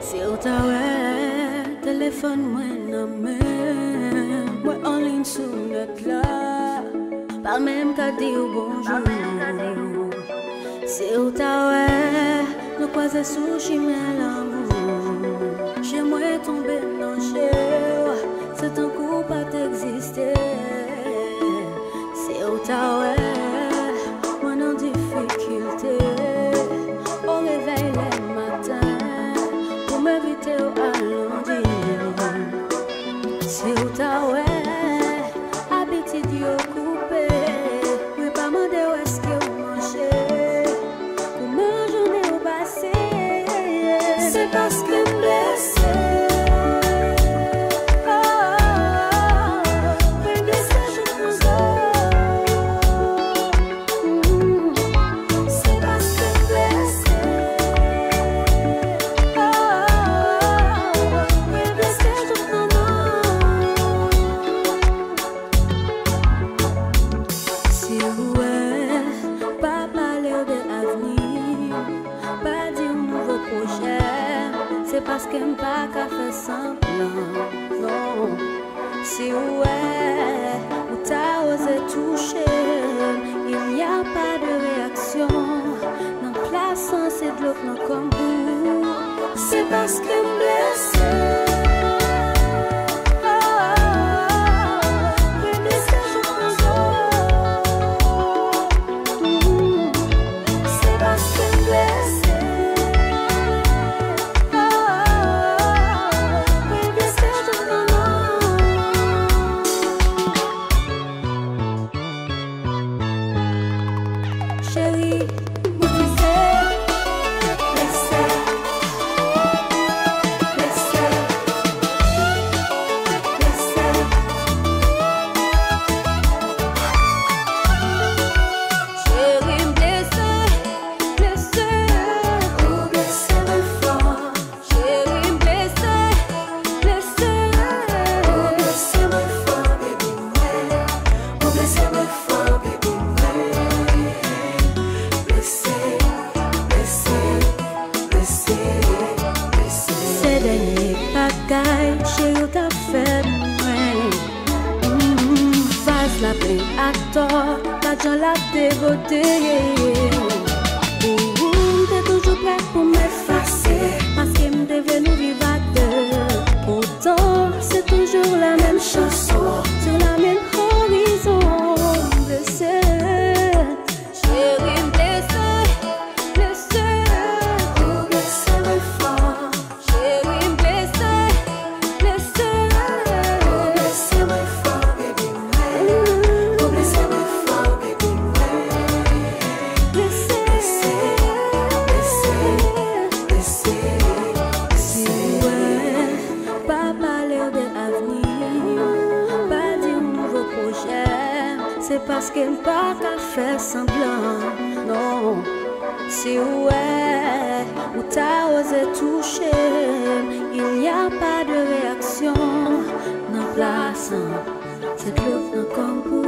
Si ou ta wè, téléphone moi nan men, moi en ligne sou net la, pas même qu'à dire bonjour. Si ou ta wè, nous croiser sous chimère l'amour, chez moi tombé dans chez, c'est un coup pas t'exister. Si ou ta wè, moi en difficulté, au réveil le matin, pour m'éviter au lundi. Si ou ta wè, habitude yo coupé, oui pas mandé où est-ce que vous mangez, comment journée au passé, c'est parce que blessé. C'est parce que m'pas qu'à faire semblant, non. Si ouais, ou t'as osé toucher, il n'y a pas de réaction. Non, place c'est de l'autre, non comme vous. C'est parce que m'blessé. Chérie, vous chérie, t'as fait face la plaie à tort, pas de la dévoter. T'es toujours prêt pour m'effacer, parce que me devais nous vivre à deux. Pourtant, c'est toujours la même chanson, sur la même horizon. Blessé, chérie, blessé, blessé. Oh, blessé, mais fort. Chérie, blessé. C'est parce qu'elle pas qu'à faire semblant, non. Si ouais, ou t'as osé toucher, il n'y a pas de réaction. Non, place, c'est l'autre comme pour